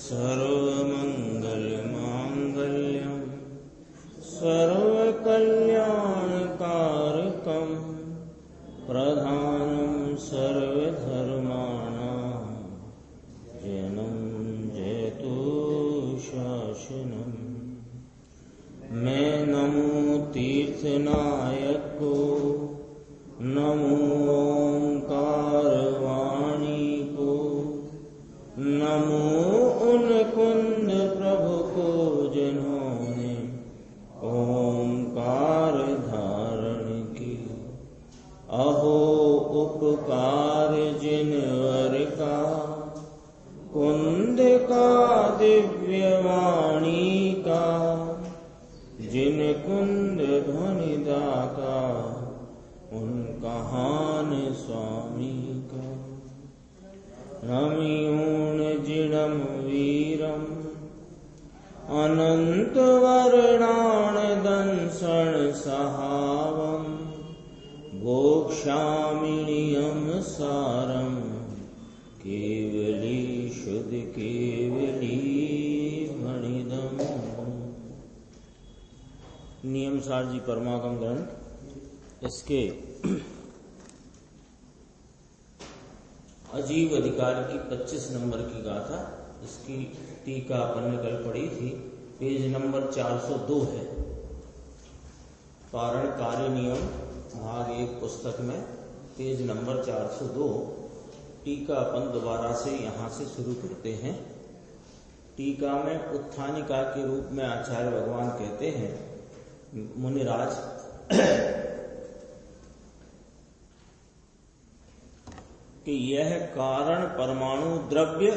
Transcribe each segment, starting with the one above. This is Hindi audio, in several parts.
सर्वमङ्गलमाङ्गल्यं सर्वकल्याणकारकं प्रधानं सर्वधर्माणां जयं जयतु शासनम्। मैं नमो तीर्थनायक को, नमो ओंकार वाणी को, नमो उन कुंद प्रभु को जिन्होंने ओंकार धारण की। अहो उपकार जिनवर का, कुंद का दिव्य वाणी का, जिन कुंद ध्वनि दाता उन कहान स्वामी का। रमियूण जिणम वीरम अनंत वर्णान दंसण सहावम गोक्षामिणियम सारम केवली शुद्ध केवली भणिदम। नियम सार जी परमागम ग्रंथ, इसके अजीब अधिकार की 25 नंबर की गाथा, इसकी टीका अपन ने कल पढ़ी थी, पेज नंबर 402 है। कारण कार्य नियम भाग 1 पुस्तक में पेज नंबर 402। टीका अपन दोबारा से यहां से शुरू करते हैं। टीका में उत्थानिका के रूप में आचार्य भगवान कहते हैं, मुनिराज कि यह कारण परमाणु द्रव्य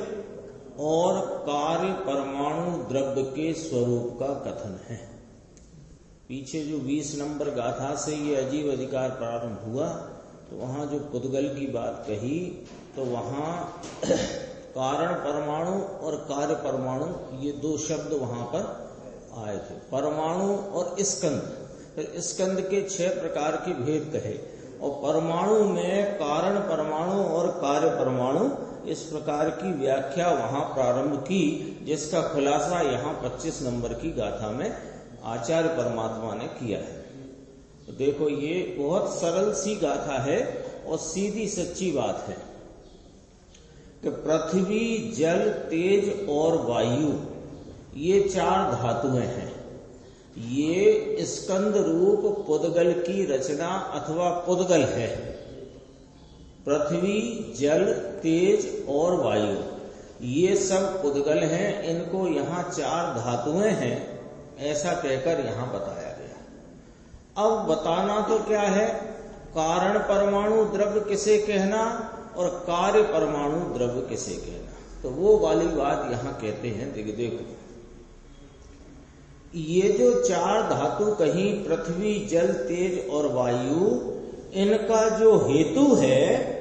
और कार्य परमाणु द्रव्य के स्वरूप का कथन है। पीछे जो 20 नंबर गाथा से ये अजीब अधिकार प्रारंभ हुआ, तो वहां जो पुद्गल की बात कही, तो वहां कारण परमाणु और कार्य परमाणु ये दो शब्द वहां पर आए थे। परमाणु और स्कंद, फिर स्कंद के 6 प्रकार के भेद कहे, और परमाणु में कारण परमाणु और कार्य परमाणु, इस प्रकार की व्याख्या वहां प्रारंभ की, जिसका खुलासा यहाँ 25 नंबर की गाथा में आचार्य परमात्मा ने किया है। तो देखो, ये बहुत सरल सी गाथा है और सीधी सच्ची बात है कि पृथ्वी, जल, तेज और वायु, ये 4 धातुएं हैं। ये स्कंद रूप पुद्गल की रचना अथवा पुद्गल है। पृथ्वी, जल, तेज और वायु, ये सब पुद्गल हैं। इनको यहाँ 4 धातुएं हैं, ऐसा कहकर यहाँ बताया गया। अब बताना तो क्या है, कारण परमाणु द्रव्य किसे कहना और कार्य परमाणु द्रव्य किसे कहना, तो वो वाली बात यहाँ कहते हैं। देखो, ये जो 4 धातु कहीं, पृथ्वी, जल, तेज और वायु, इनका जो हेतु है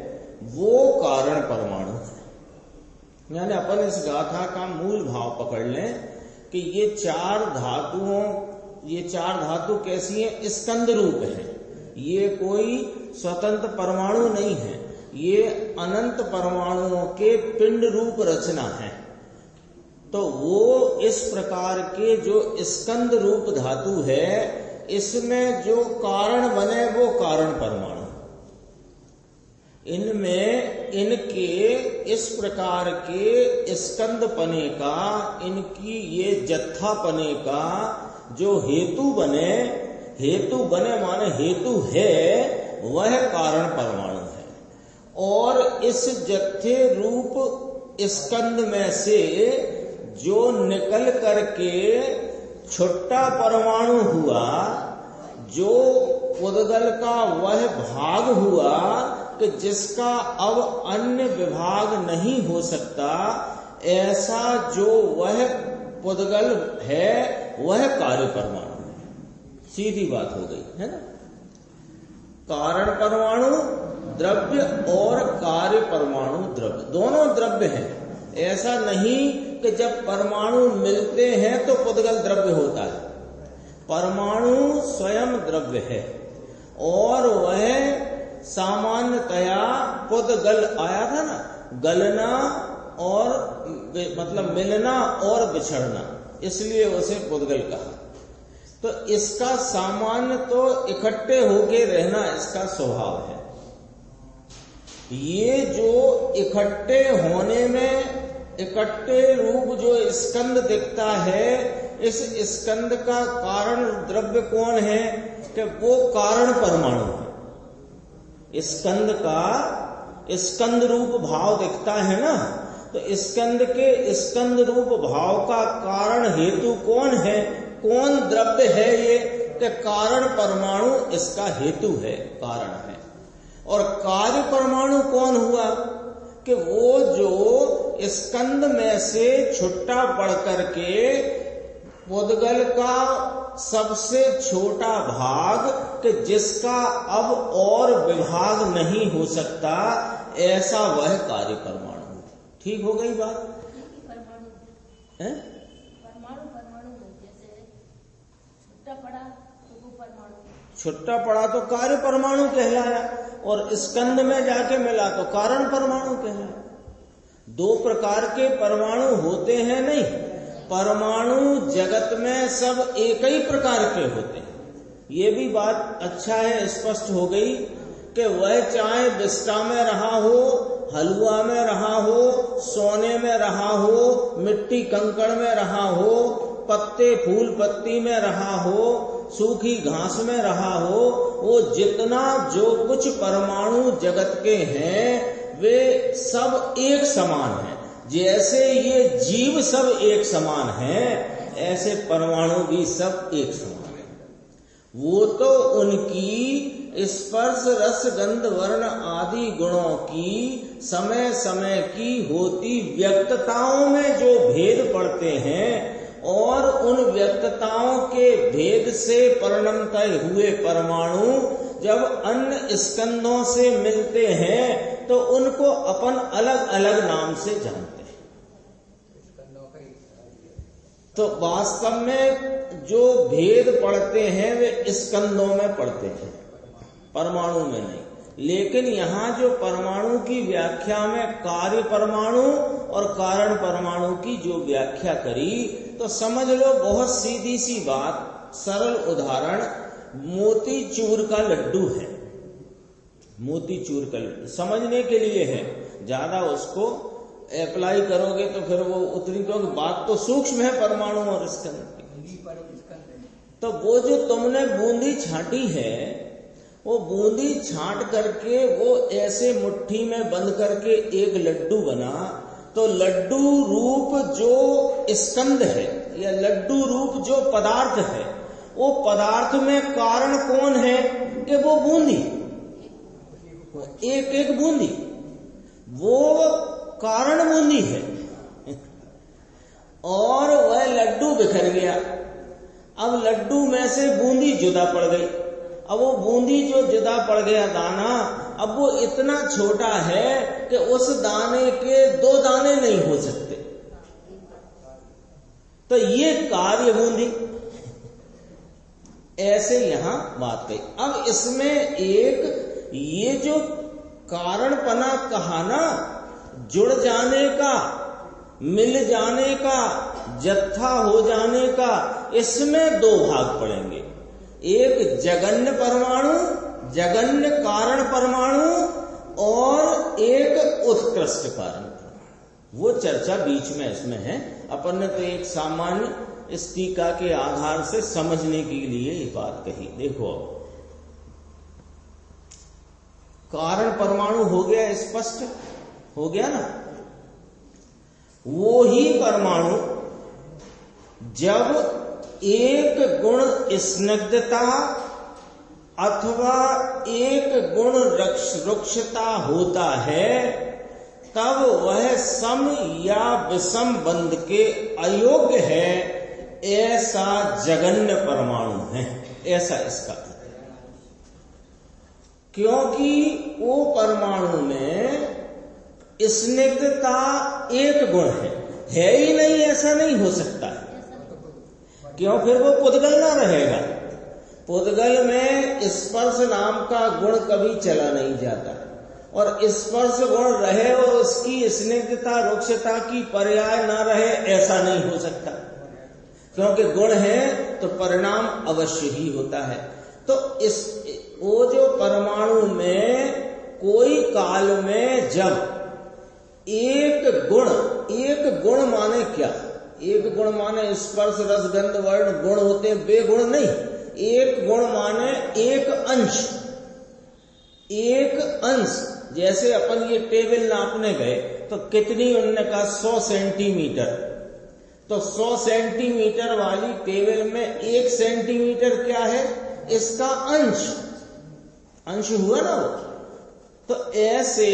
वो कारण परमाणु है। यानी अपन इस गाथा का मूल भाव पकड़ लें कि ये 4 धातु कैसी हैं? स्कंद रूप है। ये कोई स्वतंत्र परमाणु नहीं है, ये अनंत परमाणुओं के पिंड रूप रचना है। तो वो इस प्रकार के जो स्कंद रूप धातु है, इसमें जो कारण बने वो कारण परमाणु। इनमें इनके इस प्रकार के स्कंद पने का, इनकी ये जत्था पने का जो हेतु बने माने हेतु है, वह कारण परमाणु है। और इस जत्थे रूप स्कंद में से जो निकल करके छुट्टा परमाणु हुआ, जो पुद्गल का वह भाग हुआ कि जिसका अब अन्य विभाग नहीं हो सकता, ऐसा जो वह पुद्गल है वह कार्य परमाणु है। सीधी बात हो गई है ना। कारण परमाणु द्रव्य और कार्य परमाणु द्रव्य, दोनों द्रव्य हैं। ऐसा नहीं कि जब परमाणु मिलते हैं तो पुद्गल द्रव्य होता है। परमाणु स्वयं द्रव्य है और वह सामान्यतया पुद्गल आया था ना, गलना और मतलब मिलना और बिछड़ना, इसलिए उसे पुद्गल कहा। तो इसका सामान्य तो इकट्ठे होके रहना इसका स्वभाव है। ये जो इकट्ठे होने में इकट्ठे रूप जो स्कंद दिखता है, इस स्कंद का कारण द्रव्य कौन है? कि वो कारण परमाणु है। स्कंद का स्कंद रूप भाव दिखता है ना, तो स्कंद के स्कंद रूप भाव का कारण हेतु कौन है? कौन द्रव्य है ये? कि कारण परमाणु इसका हेतु है, कारण है। और कार्य परमाणु कौन हुआ? कि वो जो स्कंद में से छुट्टा पड़ करके पुद्गल का सबसे छोटा भाग, कि जिसका अब और विभाग नहीं हो सकता, ऐसा वह कार्य परमाणु। ठीक हो गई बात? परमाणु है, परमाणु जैसे छुट्टा पड़ा तो वो परमाणु, छुट्टा पड़ा तो कार्य परमाणु कहलाया, और स्कंद में जाके मिला तो कारण परमाणु कहलाया। दो प्रकार के परमाणु होते हैं नहीं, परमाणु जगत में सब एक ही प्रकार के होते हैं। ये भी बात अच्छा है, स्पष्ट हो गई कि वह चाहे बिस्टा में रहा हो, हलवा में रहा हो, सोने में रहा हो, मिट्टी कंकड़ में रहा हो, पत्ते फूल पत्ती में रहा हो, सूखी घास में रहा हो, वो जितना जो कुछ परमाणु जगत के हैं वे सब एक समान हैं। जैसे ये जीव सब एक समान हैं, ऐसे परमाणु भी सब एक समान हैं। वो तो उनकी स्पर्श रस गंध वर्ण आदि गुणों की समय समय की होती व्यक्तताओं में जो भेद पड़ते हैं, और उन व्यक्तताओं के भेद से परिणमते हुए परमाणु जब अन्य स्कंदों से मिलते हैं तो उनको अपन अलग अलग नाम से जानते हैं। तो वास्तव में जो भेद पड़ते हैं वे स्कंदों में पड़ते हैं, परमाणु में नहीं। लेकिन यहाँ जो परमाणु की व्याख्या में कार्य परमाणु और कारण परमाणु की जो व्याख्या करी, तो समझ लो बहुत सीधी सी बात, सरल उदाहरण, मोतीचूर का लड्डू है। मोतीचूर का लड्डू समझने के लिए है, ज्यादा उसको अप्लाई करोगे तो फिर वो उतनी, क्योंकि बात तो सूक्ष्म है परमाणु और स्कंद की। तो वो जो तुमने बूंदी छाटी है, वो बूंदी छाट करके वो ऐसे मुट्ठी में बंद करके एक लड्डू बना, तो लड्डू रूप जो स्कंद है या लड्डू रूप जो पदार्थ है, वो पदार्थ में कारण कौन है? कि वो बूंदी, एक एक बूंदी, वो कारण बूंदी है। और वह लड्डू बिखर गया। अब लड्डू में से बूंदी जुदा पड़ गई। अब वो बूंदी जो जुदा पड़ गया दाना, अब वो इतना छोटा है कि उस दाने के दो दाने नहीं हो सकते। तो ये कार्य बूंदी, ऐसे यहां बात कही। अब इसमें एक ये जो कारणपना कहा ना, जुड़ जाने का, मिल जाने का, जत्था हो जाने का, इसमें दो भाग पड़ेंगे। एक जगन्य परमाणु, जगन्य कारण परमाणु, और एक उत्कृष्ट कारण परमाणु। वो चर्चा बीच में इसमें है। अपन ने तो एक सामान्य इस टीका के आधार से समझने के लिए ये बात कही। देखो, कारण परमाणु हो गया, स्पष्ट हो गया ना। वो ही परमाणु जब एक गुण स्निग्धता अथवा एक गुण रुक्षता होता है, तब वह सम या विषम बंध के अयोग्य है, ऐसा जगन्य परमाणु है। ऐसा इसका अर्थ है। क्योंकि वो परमाणु में स्निग्धता एक गुण है ही नहीं, ऐसा नहीं हो सकता है। क्यों? फिर वो पुद्गल ना रहेगा। पुद्गल में स्पर्श नाम का गुण कभी चला नहीं जाता। और स्पर्श गुण रहे और उसकी स्निग्धता रुक्षता की पर्याय ना रहे, ऐसा नहीं हो सकता। क्योंकि गुण है तो परिणाम अवश्य ही होता है। तो वो जो परमाणु में कोई काल में जब एक गुण माने क्या? एक गुण माने स्पर्श रस गंध वर्ण गुण होते हैं, बेगुण नहीं। एक गुण माने एक अंश। जैसे अपन ये टेबल नापने गए तो कितनी, उन्होंने कहा 100 सेंटीमीटर। तो 100 सेंटीमीटर वाली टेबल में 1 सेंटीमीटर क्या है? इसका अंश हुआ ना वो। तो ऐसे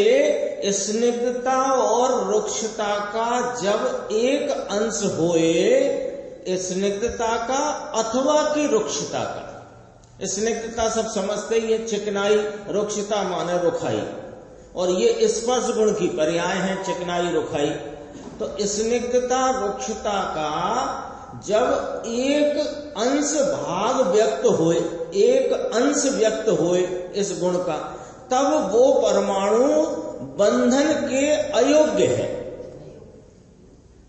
स्निग्धता और रुक्षता का जब एक अंश होए, स्निग्धता का अथवा की रुक्षता का। स्निग्धता सब समझते ही है, चिकनाई, रुक्षता माने रुखाई, और ये स्पर्श गुण की पर्याय है, चिकनाई रुखाई। तो स्निग्धता रुक्षता का जब एक अंश भाग व्यक्त होए, एक अंश व्यक्त होए इस गुण का, तब वो परमाणु बंधन के अयोग्य है।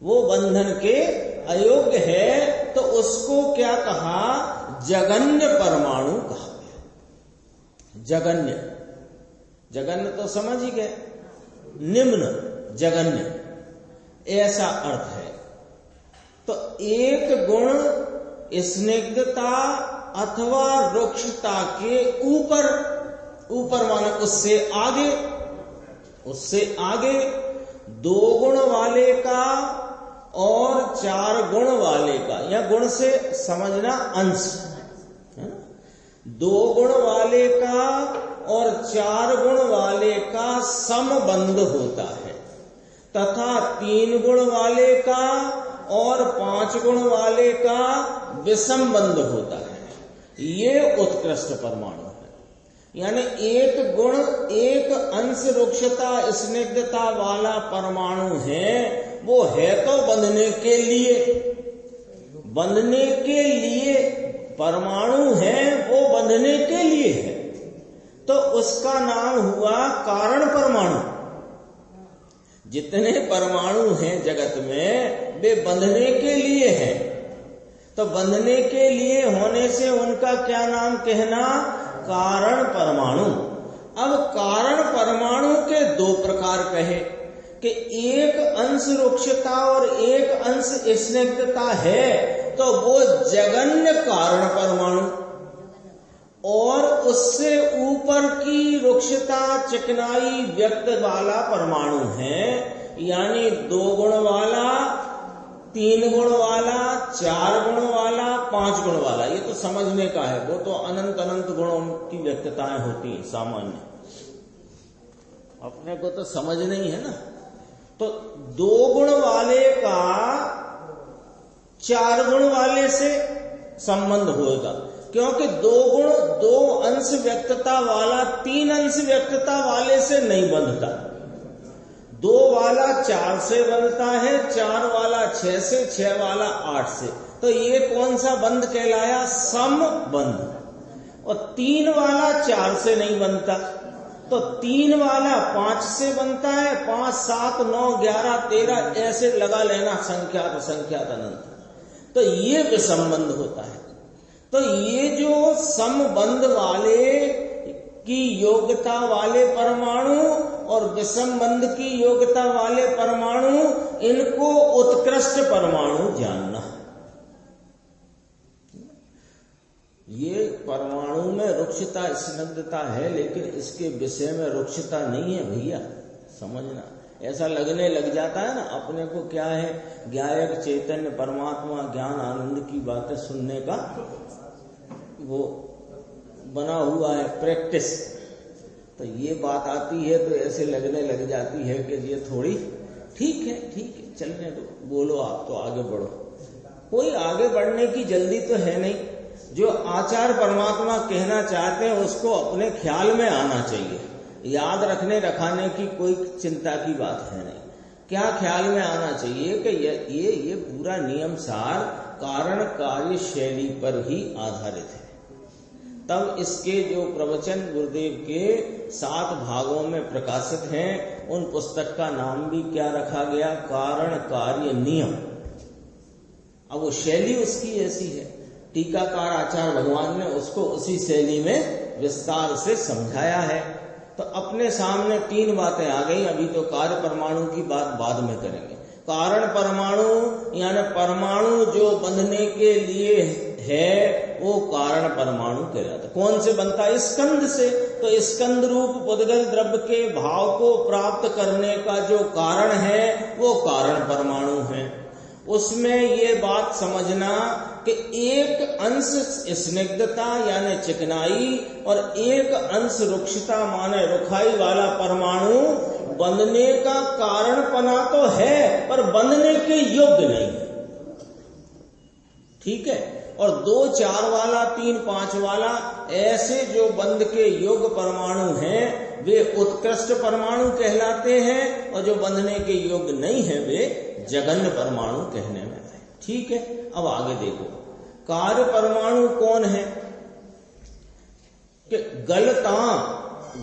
वो बंधन के अयोग्य है, तो उसको क्या कहा? जगन्य परमाणु कहा गया। जगन्य तो समझ ही गए, निम्न जगन्य, ऐसा अर्थ है। तो एक गुण स्निग्धता अथवा रुक्षता के ऊपर माने उससे आगे 2 गुण वाले का और 4 गुण वाले का, या गुण से समझना अंश, 2 गुण वाले का और 4 गुण वाले का समबंध होता है, तथा 3 गुण वाले का और 5 गुण वाले का विसंबंध होता है। ये उत्कृष्ट परमाणु है। यानी एक गुण, एक अंश रुक्षता स्निग्धता वाला परमाणु है, वो है तो बंधने के लिए परमाणु है, वो बंधने के लिए है, तो उसका नाम हुआ कारण परमाणु। जितने परमाणु हैं जगत में वे बंधने के लिए हैं, तो बंधने के लिए होने से उनका क्या नाम कहना? कारण परमाणु। अब कारण परमाणु के 2 प्रकार कहे कि एक अंश रुक्षता और एक अंश स्निग्धता है, तो वो जगन्य कारण परमाणु, और उससे ऊपर की रुक्षता चिकनाई व्यक्त वाला परमाणु है, यानी 2 गुण वाला, 3 गुण वाला, 4 गुण वाला, 5 गुण वाला। ये तो समझने का है, वो तो अनंत गुणों की व्यक्तताएं होती है सामान्य, अपने को तो समझ नहीं है ना। तो 2 गुण वाले का 4 गुण वाले से संबंध होगा, क्योंकि 2 अंश व्यक्तता वाला 3 अंश व्यक्तता वाले से नहीं बंधता। 2 वाला 4 से बनता है, 4 वाला 6 से, 6 वाला 8 से। तो ये कौन सा बंध कहलाया? समबंध। और 3 वाला 4 से नहीं बनता, तो 3 वाला 5 से बनता है, 5, 7, 9, 11, 13 ऐसे लगा लेना, संख्यात अनंत। तो ये विसंबंध होता है। तो ये जो समबंध वाले की योग्यता वाले परमाणु और विसंबंध की योग्यता वाले परमाणु, इनको उत्कृष्ट परमाणु जानना। ये परमाणु में रुक्षता स्निग्धता है, लेकिन इसके विषय में रुक्षता नहीं है भैया, समझना। ऐसा लगने लग जाता है ना अपने को, क्या है, ज्ञायक चैतन्य परमात्मा ज्ञान आनंद की बातें सुनने का वो बना हुआ है प्रैक्टिस। तो ये बात आती है तो ऐसे लगने लग जाती है कि ये थोड़ी ठीक है चलने दो, बोलो आप तो आगे बढ़ो। कोई आगे बढ़ने की जल्दी तो है नहीं। जो आचार परमात्मा कहना चाहते हैं उसको अपने ख्याल में आना चाहिए। याद रखने रखाने की कोई चिंता की बात है नहीं। क्या ख्याल में आना चाहिए कि ये पूरा नियम सार कारण कार्य शैली पर ही आधारित है। तब इसके जो प्रवचन गुरुदेव के 7 भागों में प्रकाशित हैं, उन पुस्तक का नाम भी क्या रखा गया? कारण कार्य नियम। अब वो शैली उसकी ऐसी है, टीकाकार आचार्य भगवान ने उसको उसी शैली में विस्तार से समझाया है। तो अपने सामने 3 बातें आ गई। अभी तो कार्य परमाणु की बात बाद में करेंगे। कारण परमाणु यानी परमाणु जो बंधने के लिए है वो कारण परमाणु कहलाता है। कौन से बनता है? स्कंद से। तो स्कंद रूप पुद्गल द्रव्य के भाव को प्राप्त करने का जो कारण है वो कारण परमाणु है। उसमें ये बात समझना कि एक अंश स्निग्धता यानी चिकनाई और एक अंश रुक्षता माने रुखाई वाला परमाणु बंधने का कारण पना तो है पर बंधने के योग्य नहीं है। ठीक है। और 2, 4 वाला, 3, 5 वाला ऐसे जो बंध के योग्य परमाणु हैं वे उत्कृष्ट परमाणु कहलाते हैं, और जो बंधने के योग्य नहीं है वे जघन्य परमाणु कहने में आए। ठीक है। अब आगे देखो, कार्य परमाणु कौन है? कि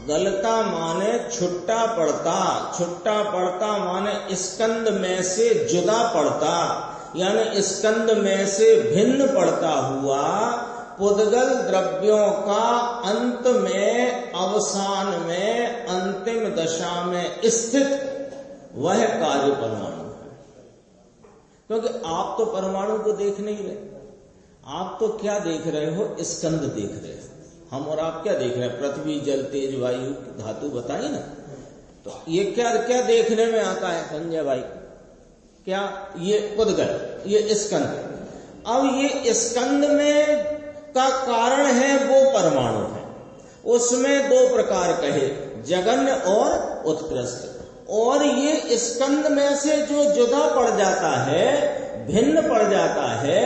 गलता माने छुट्टा पड़ता माने स्कंद में से जुदा पड़ता, यानी स्कंद में से भिन्न पड़ता हुआ पुद्गल द्रव्यों का अंत में, अवसान में, अंतिम दशा में स्थित वह कार्य परमाणु है। क्योंकि आप तो परमाणु को देख नहीं रहे, आप तो क्या देख रहे हो? स्कंद देख रहे हो। हम और आप क्या देख रहे हैं? पृथ्वी, जल, तेज, वायु, धातु बताइए ना। तो ये क्या क्या देखने में आता है संजय भाई? क्या? ये पुद्गल, ये स्कंद। अब ये स्कंद में का कारण है वो परमाणु है। उसमें 2 प्रकार कहे, जघन्य और उत्कृष्ट। और ये स्कंद में से जो जुदा पड़ जाता है, भिन्न पड़ जाता है,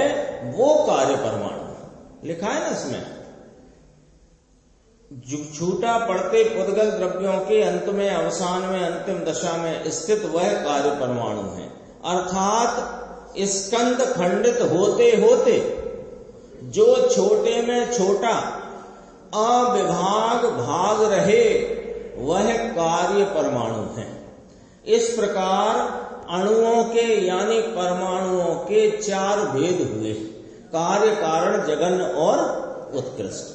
वो कार्य परमाणु लिखा है ना इसमें। छूटा पड़ते पुद्गल द्रव्यों के अंत में, अवसान में, अंतिम दशा में स्थित वह कार्य परमाणु है। अर्थात स्कंद खंडित होते होते जो छोटे में छोटा अविभाग भाग रहे वह कार्य परमाणु है। इस प्रकार अणुओं के यानी परमाणुओं के 4 भेद हुए, कार्य, कारण, जघन्य और उत्कृष्ट।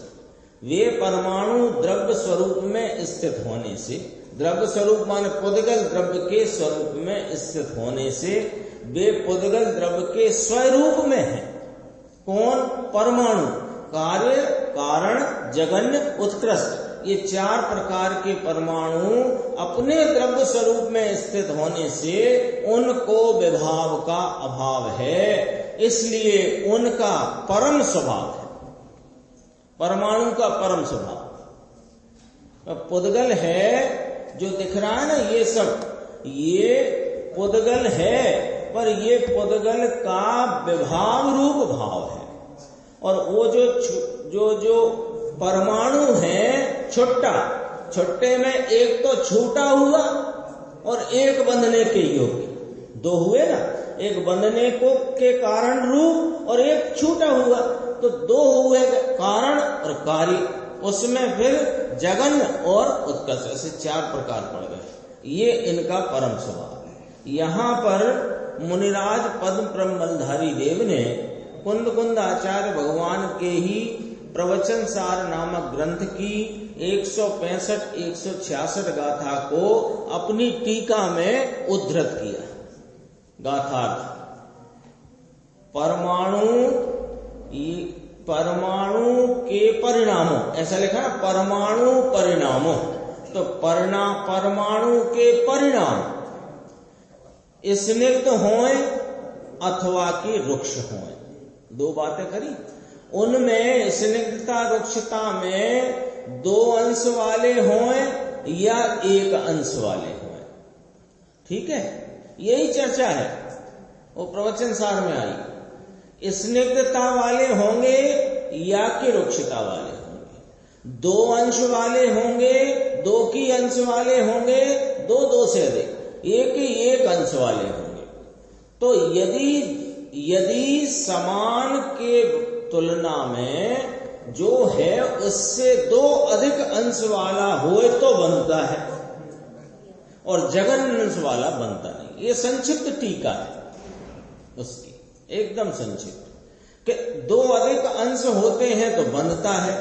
वे परमाणु द्रव्य स्वरूप में स्थित होने से, द्रव्य स्वरूप माने पुद्गल द्रव्य के स्वरूप में स्थित होने से वे पुद्गल द्रव्य के स्वरूप में है। कौन? परमाणु। कार्य, कारण, जघन्य, उत्कृष्ट, ये 4 प्रकार के परमाणु अपने द्रव्य स्वरूप में स्थित होने से उनको विभाव का अभाव है, इसलिए उनका परम स्वभाव है। परमाणु का परम स्वभाव पुद्गल है। जो दिख रहा है ना ये सब, ये पुद्गल है, पर ये पुद्गल का विभाव रूप भाव है। और वो जो परमाणु है छुट्टे में एक तो छूटा हुआ और एक बंधने के योग्य, 2 हुए ना। एक बंधने को के कारण रूप और एक छूटा हुआ, तो 2 हुए कारण और कार्य। उसमें फिर जघन्य और उत्कर्ष, ऐसे 4 प्रकार पड़ गए। ये इनका परम स्वभाव है। यहाँ पर मुनिराज पद्म ब्रह्मधारी देव ने कुंद आचार्य भगवान के ही प्रवचन सार नामक ग्रंथ की 165-166 गाथा को अपनी टीका में उद्धृत किया। गाथार्थ, परमाणु के परिणामों, ऐसा लिखा है परमाणु परिणामों। तो परमाणु के परिणाम स्निग्ध होए अथवा कि रुक्ष होए, 2 बातें करी। उनमें स्निग्धता रुक्षता में 2 अंश वाले होए या 1 अंश वाले होए। ठीक है, यही चर्चा है, वो प्रवचन सार में आई। स्निग्धता वाले होंगे या कि रुक्षता वाले होंगे, 2 अंश वाले होंगे, 2 की अंश वाले होंगे, 2 से अधिक, 1 अंश वाले होंगे। तो यदि समान के तुलना में जो है उससे 2 अधिक अंश वाला होए तो बनता है, और जघन्य अंश वाला बनता नहीं। ये संक्षिप्त टीका है उसकी, एकदम संक्षिप्त, कि 2 अधिक अंश होते हैं तो बनता है,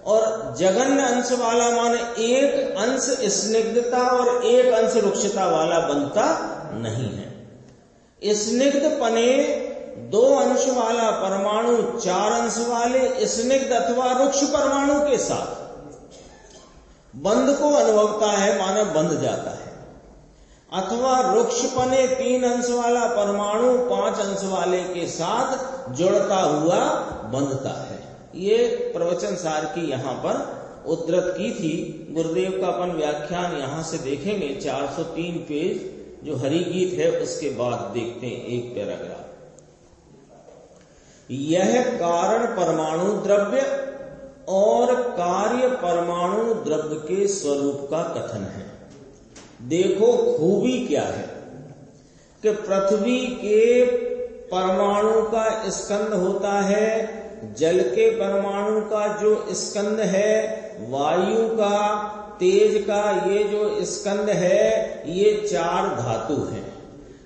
और जघन्य अंश वाला माने 1 अंश स्निग्धता और 1 अंश रुक्षता वाला बनता नहीं है। स्निग्ध पने 2 अंश वाला परमाणु 4 अंश वाले स्निग्ध अथवा रुक्ष परमाणु के साथ बंध को अनुभवता है, माने बंध जाता है, अथवा रुक्ष पने 3 अंश वाला परमाणु 5 अंश वाले के साथ जुड़ता हुआ बंधता है। ये प्रवचन सार की यहां पर उद्धृत की थी। गुरुदेव का अपन व्याख्यान यहां से देखेंगे, 403 पेज जो हरिगीत है उसके बाद देखते हैं एक पैराग्राफ। यह कारण परमाणु द्रव्य और कार्य परमाणु द्रव्य के स्वरूप का कथन है। देखो खूबी क्या है कि पृथ्वी के परमाणु का स्कंद होता है, जल के परमाणु का जो स्कंद है, वायु का, तेज का ये जो स्कंद है, ये 4 धातु हैं।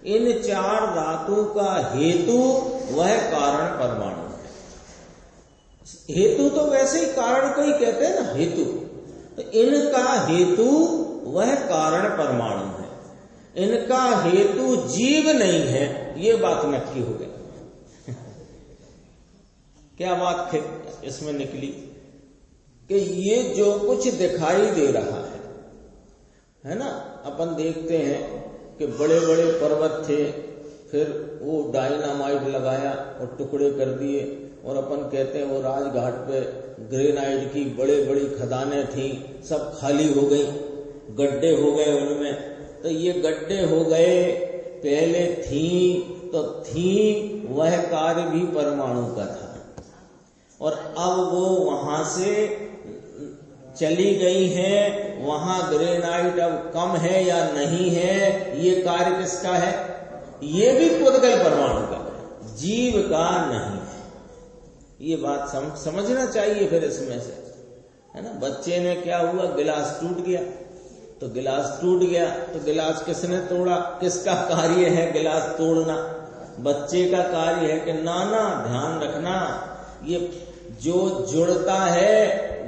इन 4 धातु का हेतु वह कारण परमाणु है। हेतु तो वैसे ही कारण को ही कहते हैं ना, हेतु। तो इनका हेतु वह कारण परमाणु है। इनका हेतु जीव नहीं है, ये बात नक्की हो गई। क्या बात इसमें निकली कि ये जो कुछ दिखाई दे रहा है ना, अपन देखते हैं कि बड़े बड़े पर्वत थे, फिर वो डायनामाइट लगाया और टुकड़े कर दिए, और अपन कहते हैं वो राजघाट पे ग्रेनाइट की बड़े बड़ी खदानें थी, सब खाली हो गई, गड्ढे हो गए उनमें। तो ये गड्ढे हो गए, पहले थी तो थी, वह कार्य भी परमाणु का था, और अब वो वहां से चली गई है, वहां ग्रेनाइट अब कम है या नहीं है, ये कार्य किसका है? ये भी पुद्गल परमाणु का, जीव का नहीं है। ये बात समझना चाहिए फिर इसमें से, है ना। बच्चे ने क्या हुआ, गिलास टूट गया, तो गिलास टूट गया तो गिलास किसने तोड़ा? किसका कार्य है गिलास तोड़ना? बच्चे का कार्य है कि नाना ध्यान रखना, ये जो जुड़ता है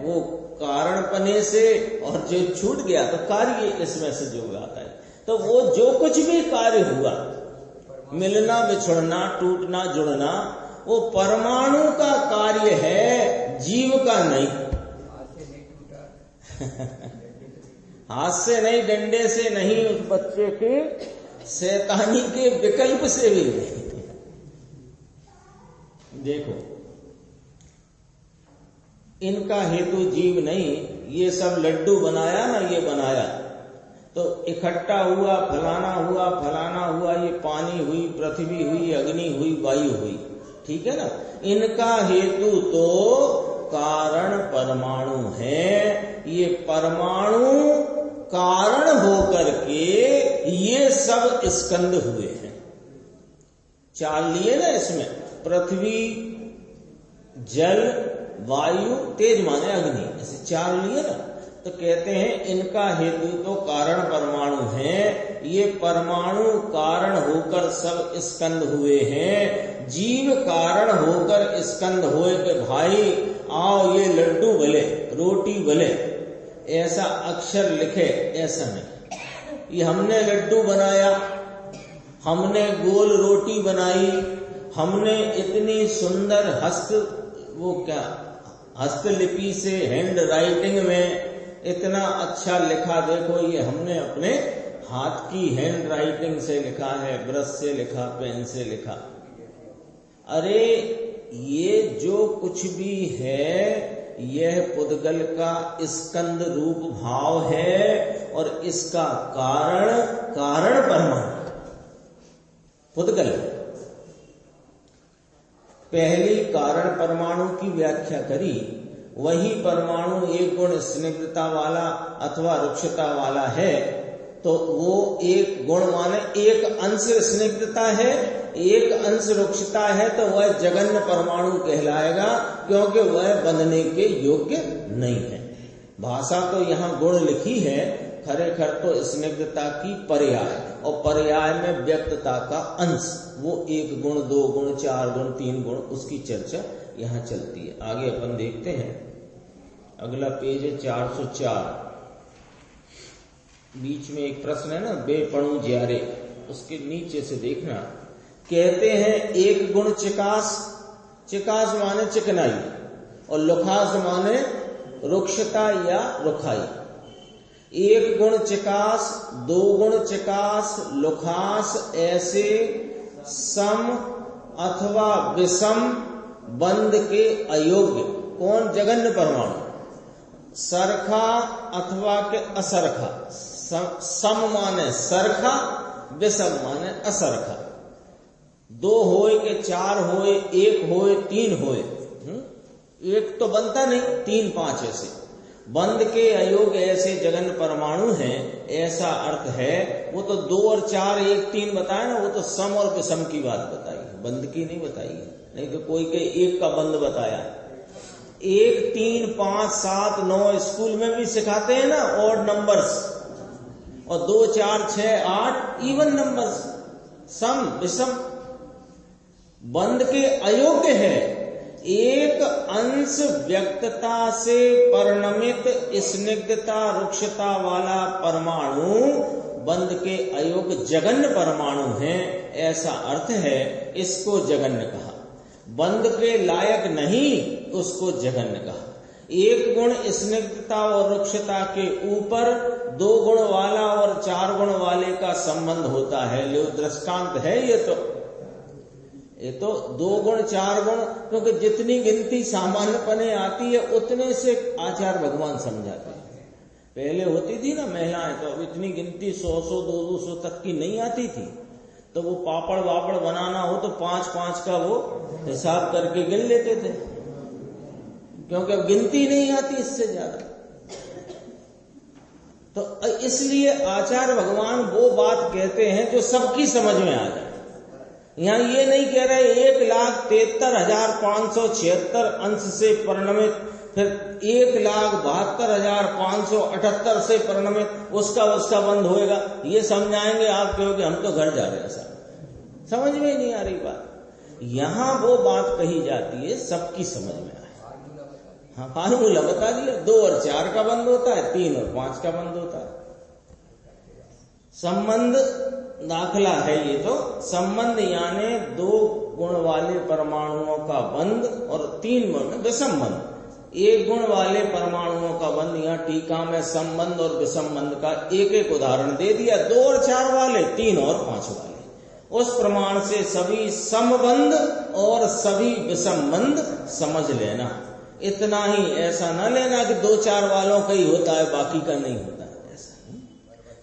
वो कारण पने से, और जो छूट गया तो कार्य इसमें से जुड़ आता है। तो वो जो कुछ भी कार्य हुआ, मिलना बिछड़ना, टूटना जुड़ना, वो परमाणु का कार्य है, जीव का नहीं। हाथ से नहीं, डंडे से नहीं, उस बच्चे के शैतानी के विकल्प से भी नहीं। देखो, इनका हेतु जीव नहीं। ये सब लड्डू बनाया ना, ये बनाया तो इकट्ठा हुआ, फलाना हुआ, फलाना हुआ, ये पानी हुई, पृथ्वी हुई, अग्नि हुई, वायु हुई, ठीक है ना। इनका हेतु तो कारण परमाणु है। ये परमाणु कारण होकर के ये सब स्कंद हुए हैं। चाल लिए ना इसमें, पृथ्वी, जल, वायु, तेज माने अग्नि, ऐसे 4 लिए ना। तो कहते हैं इनका हेतु तो कारण परमाणु है। ये परमाणु कारण होकर सब स्कंद हुए हैं। जीव कारण होकर स्कंद होए के भाई आओ ये लड्डू भले, रोटी भले, ऐसा अक्षर लिखे, ऐसा नहीं। ये हमने लड्डू बनाया, हमने गोल रोटी बनाई, हमने इतनी सुंदर हस्तलिपि से, हैंड राइटिंग में इतना अच्छा लिखा, देखो ये हमने अपने हाथ की हैंड राइटिंग से लिखा है, ब्रश से लिखा, पेन से लिखा। अरे ये जो कुछ भी है यह पुद्गल का स्कंद रूप भाव है, और इसका कारण परमाणु पुद्गल। पहली कारण परमाणु की व्याख्या करी, वही परमाणु एक गुण स्निग्धता वाला अथवा रुक्षता वाला है, तो वो एक गुण माने एक अंश स्निग्धता है, एक अंश रुक्षता है, तो वह जघन्य परमाणु कहलाएगा, क्योंकि वह बंधने के योग्य नहीं है। भाषा तो यहाँ गुण लिखी है, खरेखर तो स्निग्धता की पर्याय, और पर्याय में व्यक्तता का अंश, वो एक गुण, दो गुण, चार गुण, तीन गुण, उसकी चर्चा यहाँ चलती है। आगे अपन देखते हैं, अगला पेज है 404। बीच में एक प्रश्न है ना, बेपणु ज्यारे, उसके नीचे से देखना। कहते हैं एक गुण चिकास, चिकास माने चिकनाई, और लुखास माने रुक्षता या रुखाई। एक गुण चिकास, दो गुण चिकास, लुखास, ऐसे सम अथवा विषम बंध के अयोग्य। कौन? जघन्य परमाणु। सरखा अथवा के असरखा। सम माने सरखा, विषम माने असरखा। दो होए के चार होए, एक होए, तीन होए, एक तो बनता नहीं, तीन पांच ऐसे बंध के अयोग्य ऐसे जघन्य परमाणु हैं, ऐसा अर्थ है। वो तो दो और चार, एक, तीन बताया ना, वो तो सम और विषम की बात बताई है, बंध की नहीं बताई है। नहीं तो कोई के एक का बंध बताया है। 1, 3, 5, 7, 9 स्कूल में भी सिखाते हैं ना, ऑड नंबर्स, और 2, 4, 6, 8 इवन नंबर्स, सम विषम। बंध के अयोग्य है, एक अंश व्यक्तता से परिणमित स्निग्धता रुक्षता वाला परमाणु बंध के अयोग्य जघन्य परमाणु है, ऐसा अर्थ है। इसको जघन्य कहा। बंध के लायक नहीं, उसको जघन्य कहा। एक गुण स्निग्धता और रुक्षता के ऊपर दो गुण वाला और चार गुण वाले का संबंध होता है। लो दृष्टांत है ये तो दो गुण चार गुण, क्योंकि जितनी गिनती सामान्यपने आती है उतने से आचार्य भगवान समझाते हैं। पहले होती थी ना महिलाएं, तो अब इतनी गिनती 100-100, 200 तक की नहीं आती थी। तो वो पापड़ वापड़ बनाना हो तो 5-5 का वो हिसाब करके गिन लेते थे, क्योंकि अब गिनती नहीं आती इससे ज्यादा। तो इसलिए आचार्य भगवान वो बात कहते हैं जो सबकी समझ में आ जाए। यहाँ ये नहीं कह रहे 1,73,576 अंश से परिणमित, फिर 1,72,578 से परिणमित उसका बंद होएगा, ये समझाएंगे आप कहोगे हम तो घर जा रहे हैं। साहब समझ में नहीं आ रही बात। यहाँ वो बात कही जाती है सबकी समझ में आए। हाँ, फार्मूला बता दिया, 2 और 4 का बंद होता है, 3 और 5 का बंद होता है। संबंध दाखला है ये तो। संबंध यानी दो गुण वाले परमाणुओं का बंध और 3 गुण में विषम बंध। एक गुण वाले परमाणुओं का बंध, यहाँ टीका में संबंध और विषम बंध का एक एक उदाहरण दे दिया। 2 और 4 वाले, 3 और 5 वाले, उस प्रमाण से सभी समबंध और सभी विषम बंध समझ लेना। इतना ही, ऐसा न लेना कि 2-4 वालों का ही होता है बाकी का नहीं होता है, ऐसा नहीं।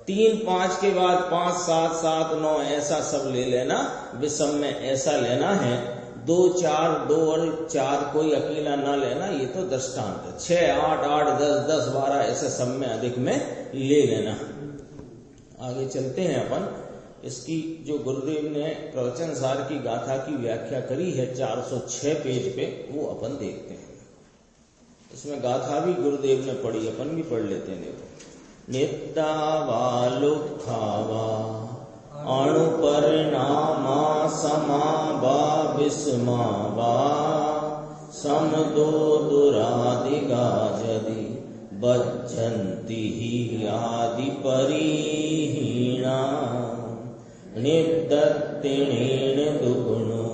3-5 के बाद 5, 7, 7, 9 ऐसा सब ले लेना। विषम में ऐसा लेना है। 2, 4, 2 और 4 कोई अकेला ना लेना, ये तो दृष्टांत है। 6, 8, 8, 10, 10, 12 ऐसे सब में अधिक में ले लेना। आगे चलते हैं अपन। इसकी जो गुरुदेव ने प्रवचन सार की गाथा की व्याख्या करी है 406 पेज पे, वो अपन देखते हैं। इसमें गाथा भी गुरुदेव ने पढ़ी, अपन भी पढ़ लेते हैं। देखो, नित्यावा लुप्तावा अणुपरिणामा समावा विस्मावा समदो दुरादिगा जदि बज्जन्ति ही आदि परिहीणा निदत्तिणेन दुगुणो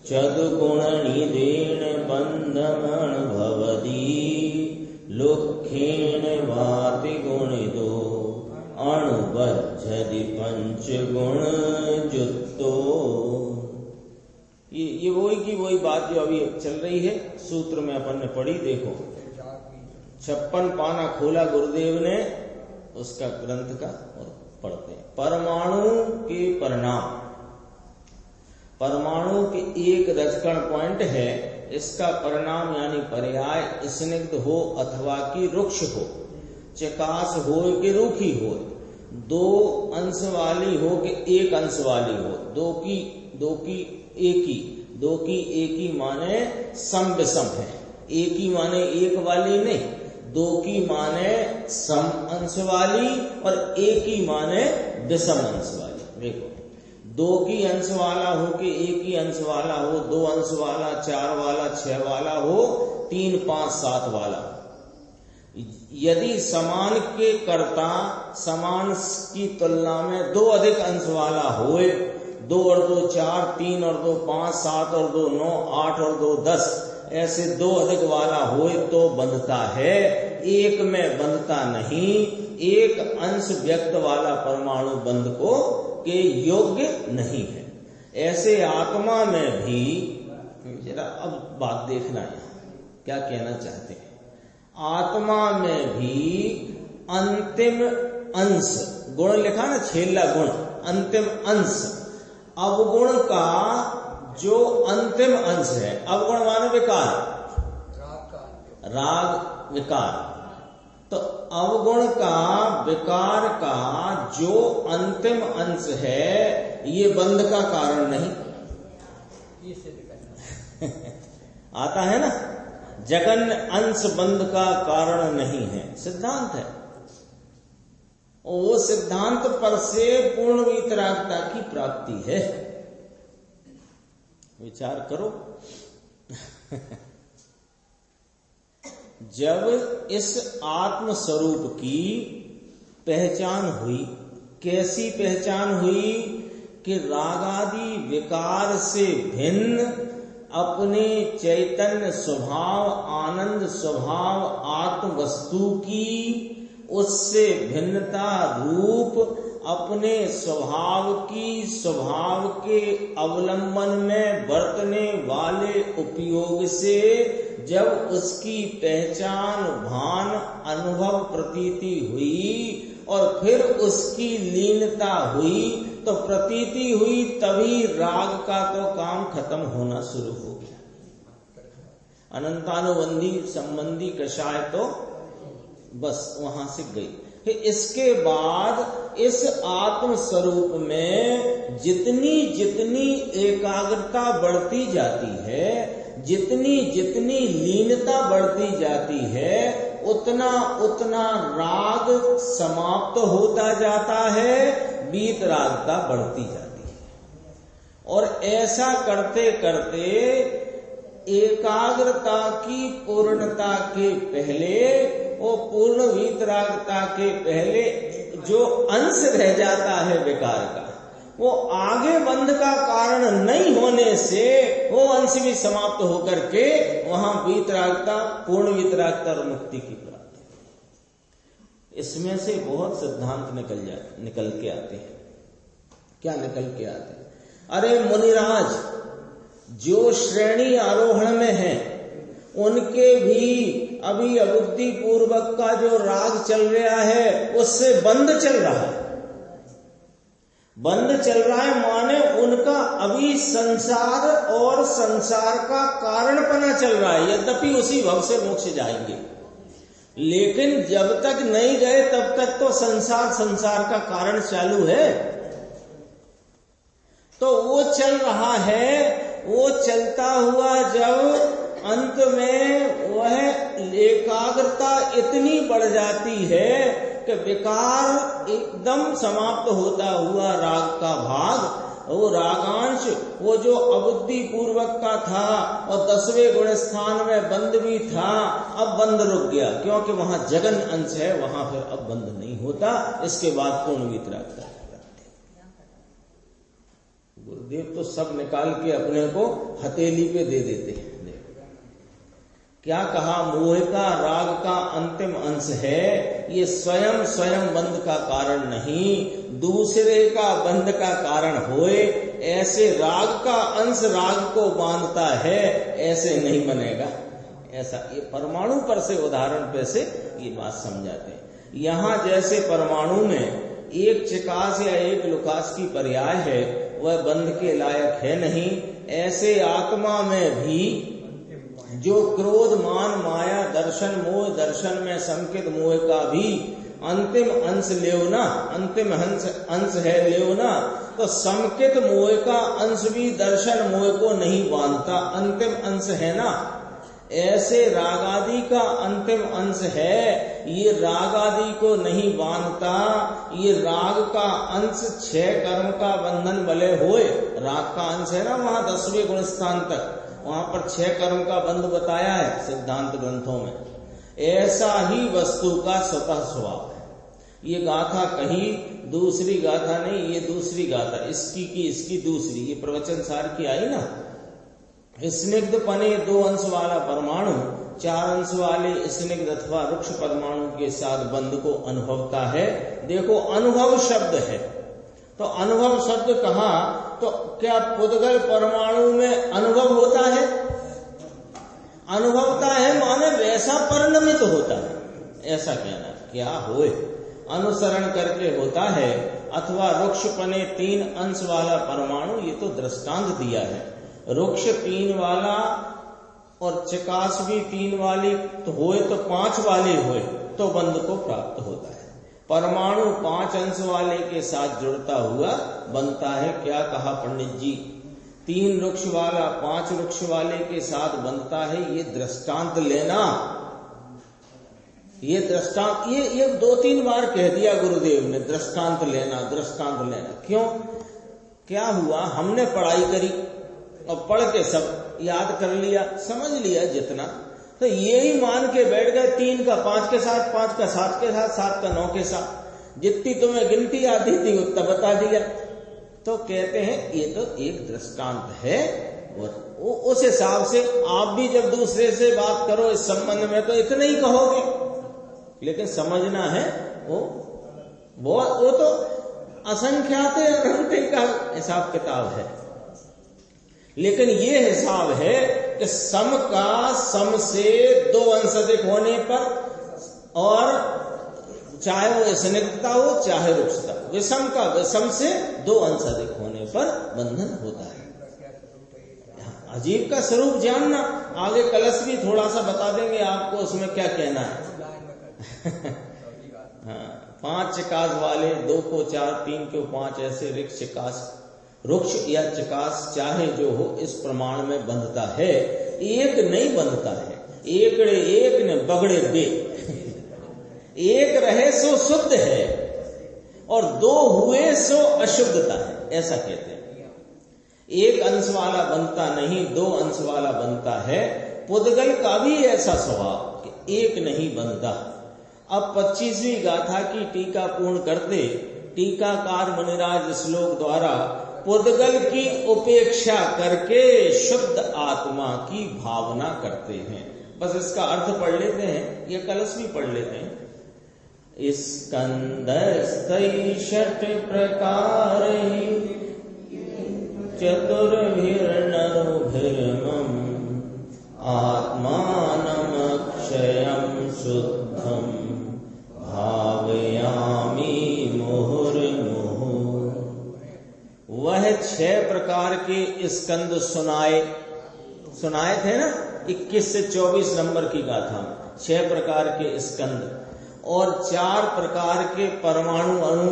चदुगुण निदेन बंधमण भवति लुखेन वाति गुणिदो अणुबद्धति पंचगुण जुत्तो। ये वही की वही बात जो अभी चल रही है, सूत्र में अपन ने पढ़ी। देखो, 56 पाना खोला गुरुदेव ने उसका ग्रंथ का, और पढ़ते हैं। परमाणु के परिणाम, परमाणु के एक रजकण पॉइंट है, इसका परिणाम यानी पर्याय स्निग्ध हो अथवा कि रुक्ष हो, चिकास हो कि रूखी हो, दो अंश वाली हो कि एक अंश वाली हो, दो की एक ही माने सम विषम है, एक ही माने एक वाली नहीं, दो की माने सम अंश वाली और एक ही माने विषम अंश वाली। देखो, दो की अंश वाला हो कि एक ही अंश वाला हो, दो अंश वाला, चार वाला, छह वाला हो, 3, 5, 7 वाला। यदि समान के कर्ता समान की तुलना में दो अधिक अंश वाला होए, 2 और 2 4, 3 और 2 5, 7 और 2 9, 8 और 2 10, ऐसे दो अधिक वाला होए तो बंधता है, एक में बंधता नहीं। एक अंश व्यक्त वाला परमाणु बंध को के योग्य नहीं है। ऐसे आत्मा में भी, जरा अब बात देखना है क्या कहना चाहते हैं। आत्मा में भी अंतिम अंश, गुण लिखा ना, छेला गुण, अंतिम अंश, अवगुण का जो अंतिम अंश है, अवगुण माने विकार, राग विकार, तो अवगुण का विकार का जो अंतिम अंश है, ये बंध का कारण नहीं। आता है ना, जगन अंश बंध का कारण नहीं है, सिद्धांत है। वो सिद्धांत पर से पूर्ण वीतरागता की प्राप्ति है। विचार करो। जब इस आत्म स्वरूप की पहचान हुई, कैसी पहचान हुई कि रागादि विकार से भिन्न अपने चैतन्य स्वभाव, आनंद स्वभाव आत्म वस्तु की उससे भिन्नता रूप अपने स्वभाव की, स्वभाव के अवलंबन में बरतने वाले उपयोग से जब उसकी पहचान, भान, अनुभव, प्रतीति हुई और फिर उसकी लीनता हुई, तो प्रतीति हुई, तभी राग का तो काम खत्म होना शुरू हो गया। अनंतानुबंधी संबंधी कषाय तो बस वहां से गई। फिर इसके बाद इस आत्म स्वरूप में जितनी जितनी एकाग्रता बढ़ती जाती है, जितनी जितनी लीनता बढ़ती जाती है, उतना उतना राग समाप्त होता जाता है, वीतरागता बढ़ती जाती है। और ऐसा करते करते एकाग्रता की पूर्णता के पहले, वो पूर्ण वीतरागता के पहले जो अंश रह जाता है विकार का, वो आगे बंध का कारण नहीं होने से वो अंश भी समाप्त होकर के वहां वीतरागता, पूर्ण वीतरागता और मुक्ति की प्राप्ति। इसमें से बहुत सिद्धांत निकल के आते हैं। क्या निकल के आते हैं? अरे मुनिराज, जो श्रेणी आरोहण में है उनके भी अभी अबुद्धि पूर्वक का जो राग चल रहा है उससे बंद चल रहा है। बंद चल रहा है माने उनका अभी संसार और संसार का कारणपना चल रहा है। यद्यपि उसी भव से मोक्ष जाएंगे, लेकिन जब तक नहीं गए तब तक तो संसार का कारण चालू है। तो वो चल रहा है, वो चलता हुआ जब अंत में वह एकाग्रता इतनी बढ़ जाती है कि विकार एकदम समाप्त होता हुआ राग का भाग, वो रागांश, वो जो अबुद्धि पूर्वक का था और 10वें गुण स्थान में बंद भी था, अब बंद रुक गया, क्योंकि वहां जगन अंश है, वहां फिर अब बंद नहीं होता। इसके बाद पूर्ण वीतरागता। गुरुदेव तो सब निकाल के अपने को हथेली पे दे देते हैं। क्या कहा? मोह का, राग का अंतिम अंश है, ये स्वयं स्वयं बंध का कारण नहीं, दूसरे का बंध का कारण होए। ऐसे राग का अंश राग को बांधता है, ऐसे नहीं बनेगा। ऐसा ये परमाणु पर से उदाहरण पे से ये बात समझाते हैं। यहाँ जैसे परमाणु में एक चिकास या एक लुकास की पर्याय है, वह बंध के लायक है नहीं, ऐसे आत्मा में भी जो क्रोध, मान, माया, दर्शन, मोह, दर्शन में संकित मोह का भी अंतिम अंश लेवना, अंतिम अंश है लेवना, तो समकित मोह का अंश भी दर्शन मोह को नहीं बांधता, अंतिम अंश है ना। ऐसे रागादि का अंतिम अंश है, ये रागादि को नहीं बांधता। ये राग का अंश 6 कर्म का बंधन भले होए, राग का अंश है ना वहां 10वें गुण स्थान तक, वहां पर 6 कर्म का बंध बताया है सिद्धांत ग्रंथों में। ऐसा ही वस्तु का स्वतः स्वभाव है। ये गाथा कही, दूसरी गाथा नहीं, ये दूसरी गाथा, इसकी की इसकी दूसरी, ये प्रवचन सार की आई ना। स्निग्ध पने 2 अंश वाला परमाणु 4 अंश वाले स्निग्ध अथवा रुक्ष परमाणु के साथ बंध को अनुभवता है। देखो अनुभव शब्द है, तो अनुभव शब्द कहा, तो क्या पुद्गल परमाणु में अनुभव होता है? अनुभवता है माने वैसा परिणमित होता है, ऐसा कहना। क्या होए? अनुसरण करके होता है। अथवा रुक्ष पने 3 अंश वाला परमाणु, ये तो दृष्टांत दिया है। रुक्ष 3 वाला और चिकास भी 3 वाली तो होए, तो 5 वाले होए तो बंध को प्राप्त होता है। परमाणु 5 अंश वाले के साथ जुड़ता हुआ बनता है। क्या कहा पंडित जी? 3 वृक्ष वाला 5 वृक्ष वाले के साथ बनता है। ये दृष्टांत लेना, ये दृष्टांत, ये 2-3 बार कह दिया गुरुदेव ने, दृष्टांत लेना, दृष्टांत लेना। क्यों? क्या हुआ? हमने पढ़ाई करी और पढ़ के सब याद कर लिया, समझ लिया जितना, तो ये ही मान के बैठ गए 3 का 5 के साथ, 5 का 7 के साथ, 7 का 9 के साथ, जितनी तुम्हें गिनती आती थी उतना बता दिया। तो कहते हैं ये तो एक दृष्टांत है, उस हिसाब से आप भी जब दूसरे से बात करो इस संबंध में तो इतना ही कहोगे, लेकिन समझना है वो तो असंख्यात अनंत का हिसाब किताब है। लेकिन ये हिसाब है कि सम का सम से 2 अंश अधिक होने पर, और चाहे वो स्निग्धता हो चाहे रुक्षता, विषम का विषम से 2 अंश अधिक होने पर बंधन होता है। अजीब का स्वरूप जानना, आगे कलश भी थोड़ा सा बता देंगे आपको, उसमें क्या कहना है। हाँ, 5 चिकास वाले, 2 को 4, 3 को 5, ऐसे रिक्ष चिकास, रुक्ष या चिकास चाहे जो हो इस प्रमाण में बंधता है। एक नहीं बंधता है, एकड़े एक ने बगड़े बे। एक रहे सो शुद्ध है और 2 हुए सो अशुद्धता है, ऐसा कहते हैं। एक अंश वाला बनता नहीं, 2 अंश वाला बनता है। पुद्गल का भी ऐसा स्वभाव कि एक नहीं बनता। अब 25वीं गाथा की टीका पूर्ण करते टीकाकार मुनिराज श्लोक द्वारा पुद्गल की उपेक्षा करके शुद्ध आत्मा की भावना करते हैं। बस इसका अर्थ पढ़ लेते हैं, ये कलश भी पढ़ लेते हैं। स्कंदस्तै षट् प्रकार चतुर्भिर्नरुभिर्मम् आत्मानमक्षयम् शुद्धम् भावयामि मुहुर्मुहुः। वह 6 प्रकार के स्कंद सुनाए थे ना 21 से 24 नंबर की गाथा में, 6 प्रकार के स्कंद और 4 प्रकार के परमाणु अणु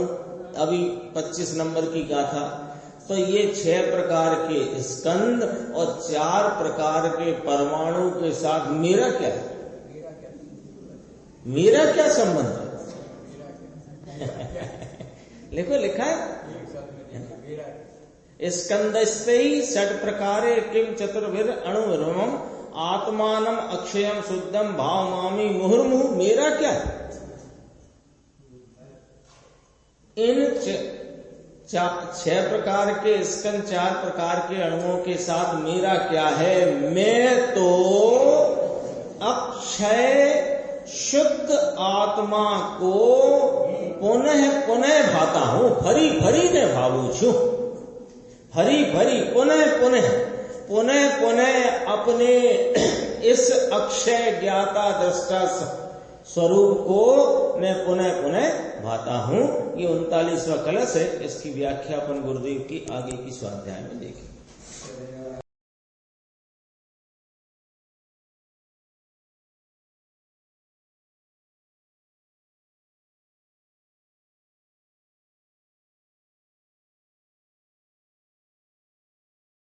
अभी 25 नंबर की गाथा। तो ये 6 प्रकार के स्कंद और 4 प्रकार के परमाणु के साथ मेरा क्या है? मेरा क्या संबंध है? लिखो, लिखा है स्कंदस्ते षट् प्रकारे किम चतुर्भिर अणुभिर्मम् आत्मानम अक्षयम शुद्धम भावयामि मुहुर्मुहुः। मेरा क्या है? इन 6 प्रकार के स्कंद 4 प्रकार के अणुओं के साथ मेरा क्या है? मैं तो अक्षय शुद्ध आत्मा को पुनः पुनः भाता हूं, फरी फरी ने भावू छू, फरी फरी पुनः पुनः पुनः पुनः अपने इस अक्षय ज्ञाता दृष्टा स्वरूप को मैं पुनः पुनः भाता हूं। ये 39वां कलश है। इसकी व्याख्या अपन गुरुदेव की आगे की स्वाध्याय में देखें।